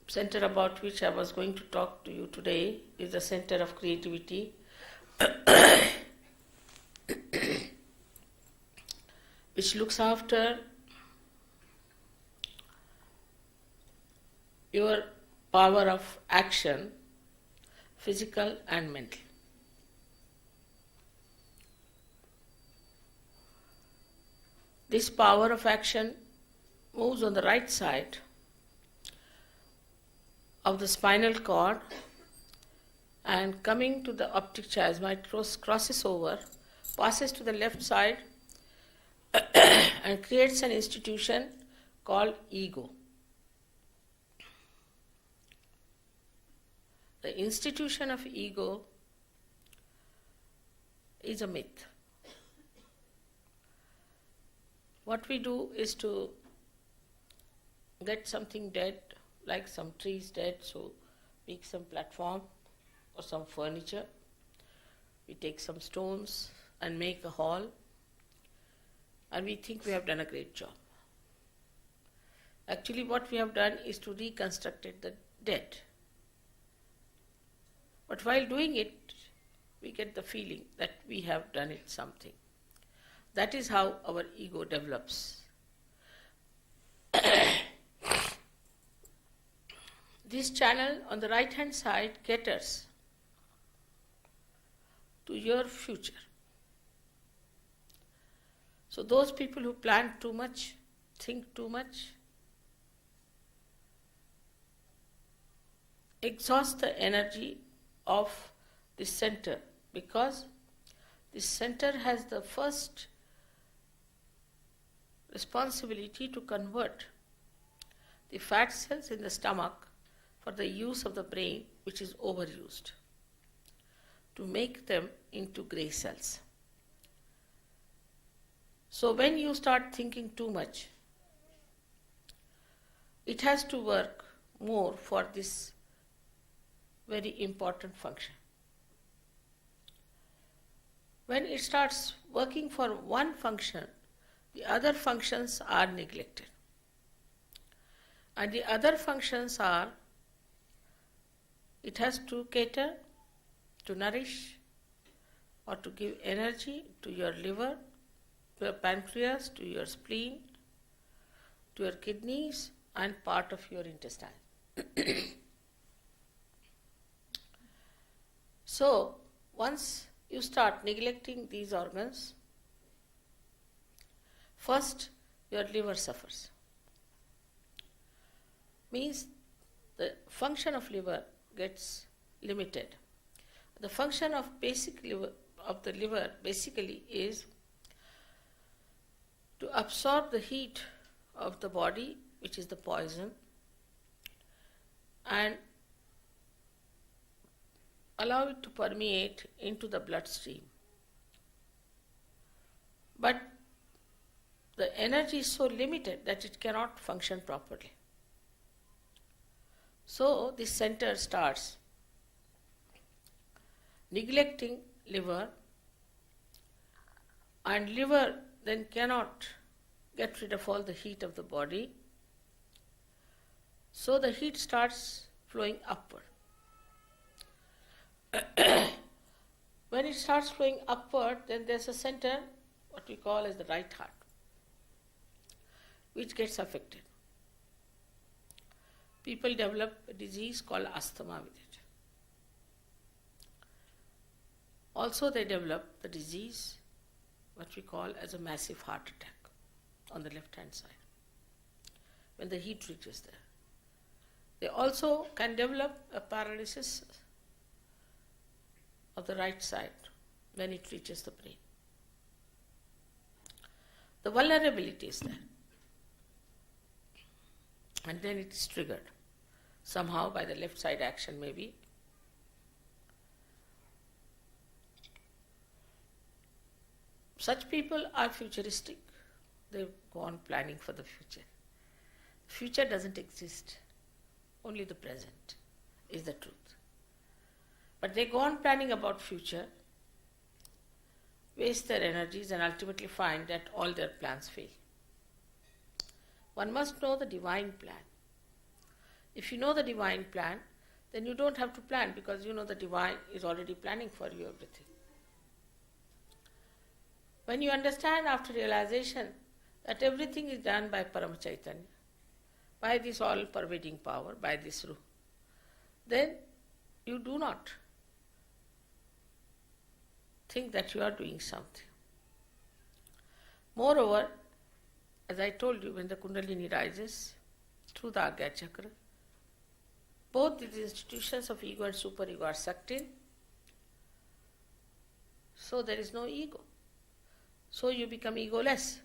center about which I was going to talk to you today is the center of creativity. Which looks after your power of action, physical and mental. This power of action moves on the right side of the spinal cord and coming to the optic chiasma, it crosses over, passes to the left side and creates an institution called ego. The institution of ego is a myth. What we do is to get something dead, like some trees dead, so make some platform or some furniture. We take some stones and make a hall, and we think we have done a great job. Actually, what we have done is to reconstruct the dead. But while doing it, we get the feeling that we have done it something. That is how our ego develops. This channel on the right hand side caters to your future. So those people who plan too much, think too much, exhaust the energy of this center, because this center has the first responsibility to convert the fat cells in the stomach for the use of the brain, which is overused, to make them into grey cells. So when you start thinking too much, it has to work more for this very important function. When it starts working for one function, the other functions are neglected. And the other functions are, it has to cater, to nourish, or to give energy to your liver, to your pancreas, to your spleen, to your kidneys, and part of your intestine. So, once you start neglecting these organs, first your liver suffers. Means the function of liver gets limited. The function of the liver basically is to absorb the heat of the body, which is the poison, and allow it to permeate into the bloodstream. But the energy is so limited that it cannot function properly. So this center starts neglecting liver, and liver then cannot get rid of all the heat of the body. So the heat starts flowing upward. When it starts flowing upward, then there's a center, what we call as the right heart, which gets affected. People develop a disease called asthma with it. Also they develop the disease, what we call as a massive heart attack on the left hand side, when the heat reaches there. They also can develop a paralysis of the right side when it reaches the brain. The vulnerability is there. And then it is triggered somehow by the left side action maybe. Such people are futuristic. They go on planning for the future. The future doesn't exist. Only the present is the truth. But they go on planning about future, waste their energies, and ultimately find that all their plans fail. One must know the divine plan. If you know the divine plan, then you don't have to plan because you know the divine is already planning for you everything. When you understand after realization that everything is done by Parama Chaitanya, by this all-pervading power, by this Ruh, then you do not think that you are doing something. Moreover, as I told you, when the Kundalini rises through the Agya Chakra, both these institutions of ego and superego are sucked in, so there is no ego. So you become egoless.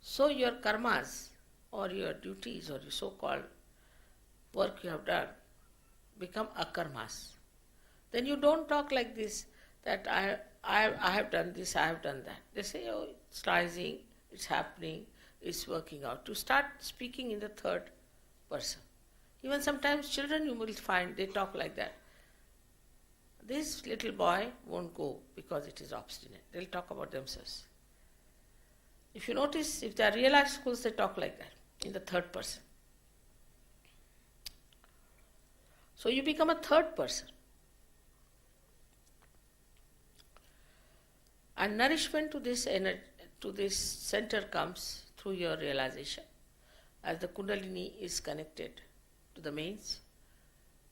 So your karmas or your duties or your so-called work you have done become akarmas. Then you don't talk like this, that I have done this, I have done that. They say, oh, it's rising, it's happening, it's working out. To start speaking in the third person. Even sometimes children you will find, they talk like that. This little boy won't go because it is obstinate. They'll talk about themselves. If you notice, if they are real art schools, they talk like that, in the third person. So you become a third person. And nourishment to this energy, to this center comes through your realization. As the Kundalini is connected to the mains,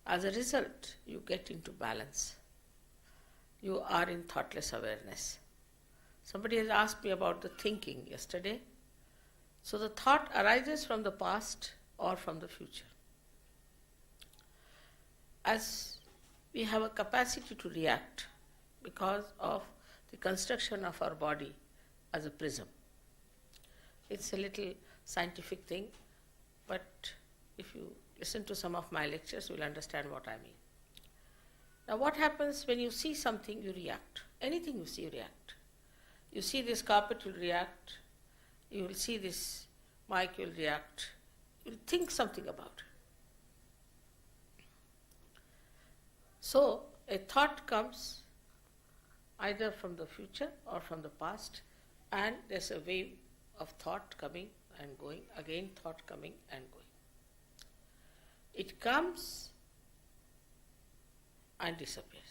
as a result, you get into balance. You are in thoughtless awareness. Somebody has asked me about the thinking yesterday. So the thought arises from the past or from the future. As we have a capacity to react because of the construction of our body as a prism. It's a little scientific thing, but if you listen to some of my lectures, you will understand what I mean. Now what happens when you see something, you react. Anything you see, you react. You see this carpet, you will react. You will see this mic, you will react. You will think something about it. So a thought comes either from the future or from the past, and there's a wave of thought coming and going, again thought coming and going. It comes and disappears.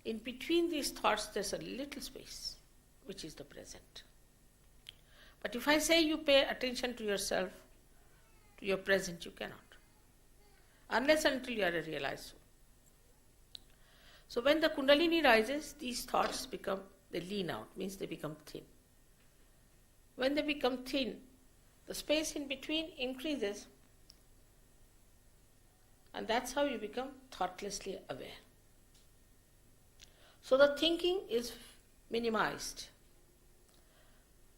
In between these thoughts there's a little space, which is the present. But if I say you pay attention to yourself, to your present, you cannot. Unless and until you are a realized soul. So when the Kundalini rises, these thoughts they lean out, means they become thin. When they become thin, the space in between increases, and that's how you become thoughtlessly aware. So the thinking is minimized.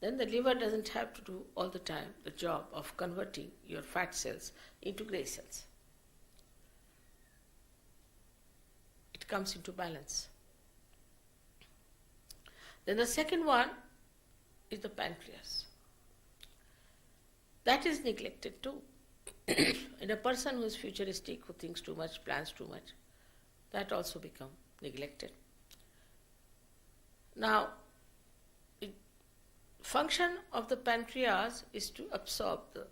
Then the liver doesn't have to do all the time the job of converting your fat cells into grey cells. It comes into balance. Then the second one is the pancreas. That is neglected too. In a person who is futuristic, who thinks too much, plans too much, that also becomes neglected. Now, the function of the pancreas is to absorb the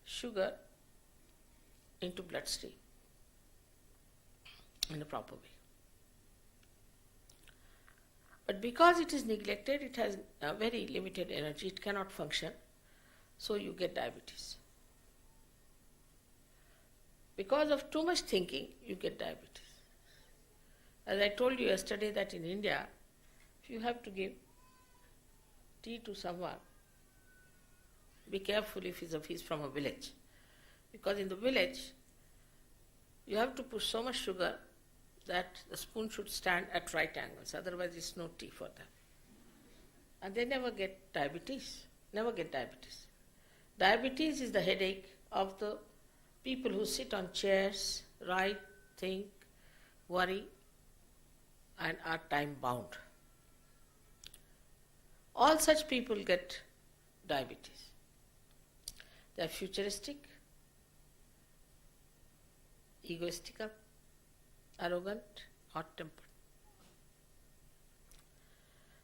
sugar into bloodstream in a proper way. But because it is neglected, it has a very limited energy, it cannot function, so you get diabetes. Because of too much thinking, you get diabetes. As I told you yesterday that in India, if you have to give tea to someone, be careful if he's from a village. Because in the village, you have to put so much sugar that the spoon should stand at right angles, otherwise it's no tea for them. And they never get diabetes, never get diabetes. Diabetes is the headache of the people who sit on chairs, write, think, worry, and are time bound. All such people get diabetes. They are futuristic, egoistical, arrogant, hot-tempered.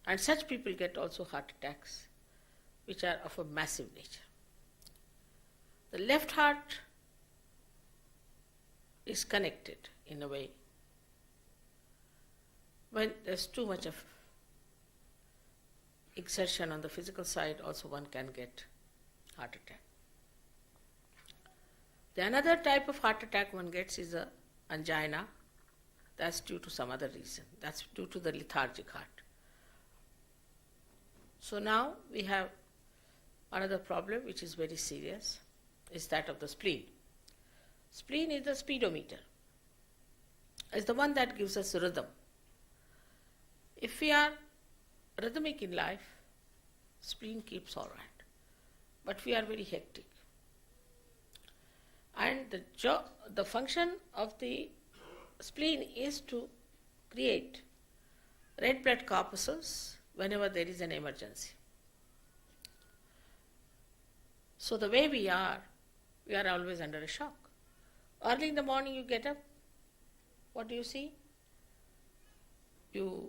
And such people get also heart attacks, which are of a massive nature. The left heart is connected in a way. When there's too much of exertion on the physical side, also one can get heart attack. The another type of heart attack one gets is a angina. That's due to some other reason. That's due to the lethargic heart. So now we have another problem which is very serious, is that of the spleen. Spleen is the speedometer. It's the one that gives us rhythm. If we are rhythmic in life, spleen keeps all right. But we are very hectic. And the function of the spleen is to create red blood corpuscles whenever there is an emergency. So the way we are always under a shock. Early in the morning you get up, what do you see? You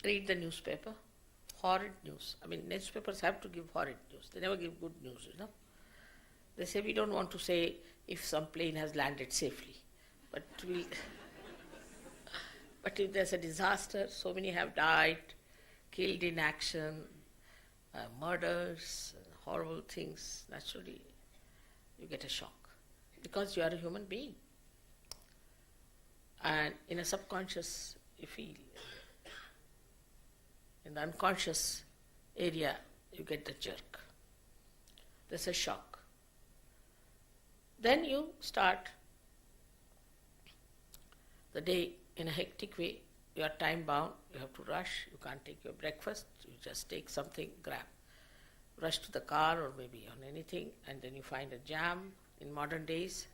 read the newspaper, horrid news. I mean, newspapers have to give horrid news. They never give good news, you know. They say we don't want to say if some plane has landed safely, but but if there's a disaster, so many have died, killed in action, murders, horrible things, naturally you get a shock because you are a human being. And in a subconscious you feel, in the unconscious area you get the jerk. There's a shock. Then you start the day in a hectic way. You are time bound, you have to rush, you can't take your breakfast, you just take something, grab. Rush to the car or maybe on anything, and then you find a jam. In modern days,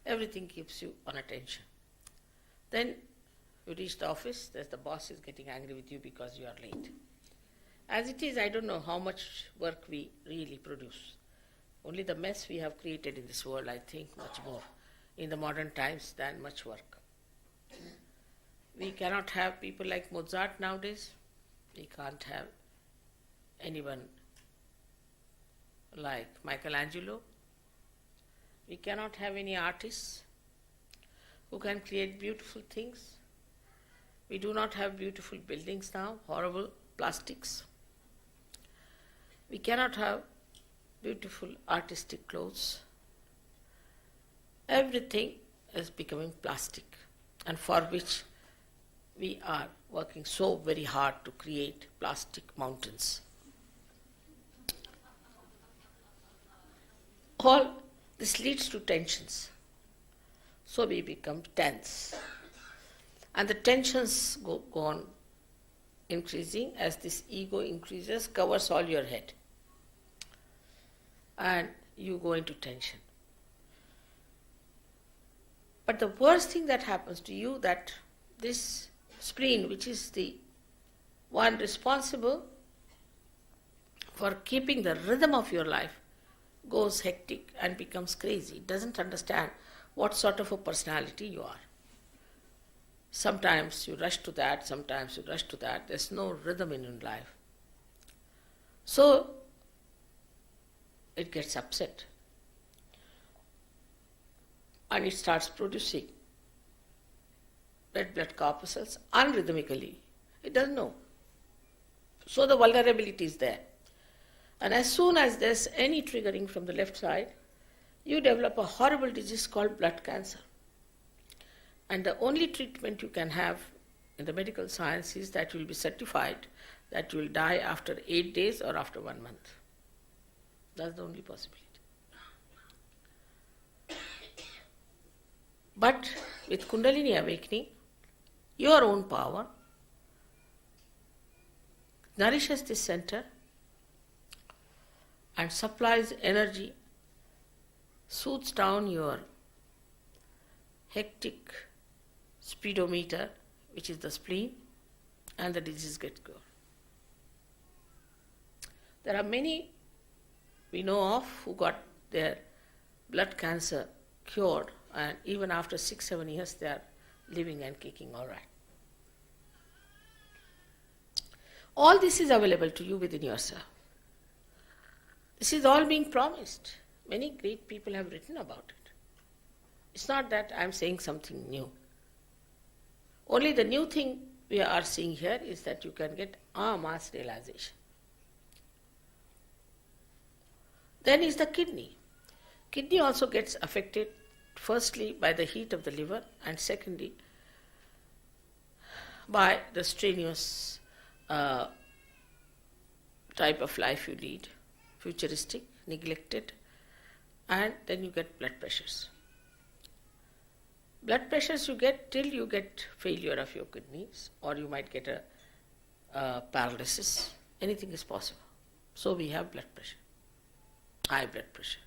everything keeps you on attention. Then you reach the office, the boss is getting angry with you because you are late. As it is, I don't know how much work we really produce. Only the mess we have created in this world, I think, much more in the modern times than much work. We cannot have people like Mozart nowadays. We can't have anyone like Michelangelo. We cannot have any artists who can create beautiful things. We do not have beautiful buildings now, horrible plastics. We cannot have beautiful artistic clothes. Everything is becoming plastic, and for which we are working so very hard to create plastic mountains. All this leads to tensions. So we become tense. And the tensions go on increasing as this ego increases, covers all your head. And you go into tension. But the worst thing that happens to you, that this spleen, which is the one responsible for keeping the rhythm of your life, goes hectic and becomes crazy. It doesn't understand what sort of a personality you are. Sometimes you rush to that, sometimes you rush to that. There's no rhythm in your life. So it gets upset. And it starts producing red blood corpuscles unrhythmically. It doesn't know. So the vulnerability is there. And as soon as there's any triggering from the left side, you develop a horrible disease called blood cancer. And the only treatment you can have in the medical science is that you will be certified that you will die after 8 days or after 1 month. That's the only possibility. But with Kundalini awakening, your own power nourishes this center and supplies energy, soothes down your hectic speedometer, which is the spleen, and the disease gets cured. There are many we know of who got their blood cancer cured, and even after 6-7 years they are living and kicking all right. All this is available to you within yourself. This is all being promised. Many great people have written about it. It's not that I'm saying something new. Only the new thing we are seeing here is that you can get mass realization. Then is the kidney. Kidney also gets affected firstly by the heat of the liver and secondly by the strenuous type of life you lead, futuristic, neglected, and then you get blood pressures. Blood pressures you get till you get failure of your kidneys, or you might get a paralysis. Anything is possible. So we have blood pressure, high blood pressure.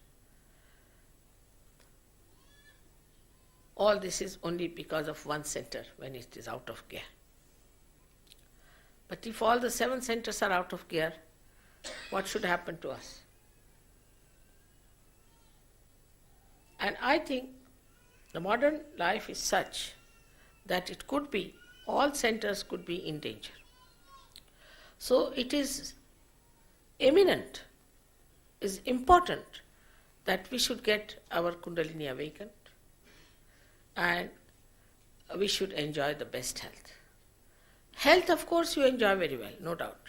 All this is only because of one center when it is out of gear. But if all the 7 centers are out of gear, what should happen to us? And I think the modern life is such that it could be, all centers could be in danger. So it is eminent, is important that we should get our Kundalini awakened and we should enjoy the best health. Health, of course, you enjoy very well, no doubt.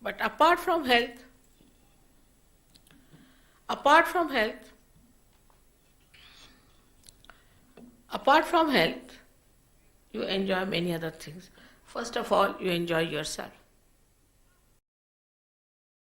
But apart from health, you enjoy many other things. First of all, you enjoy yourself.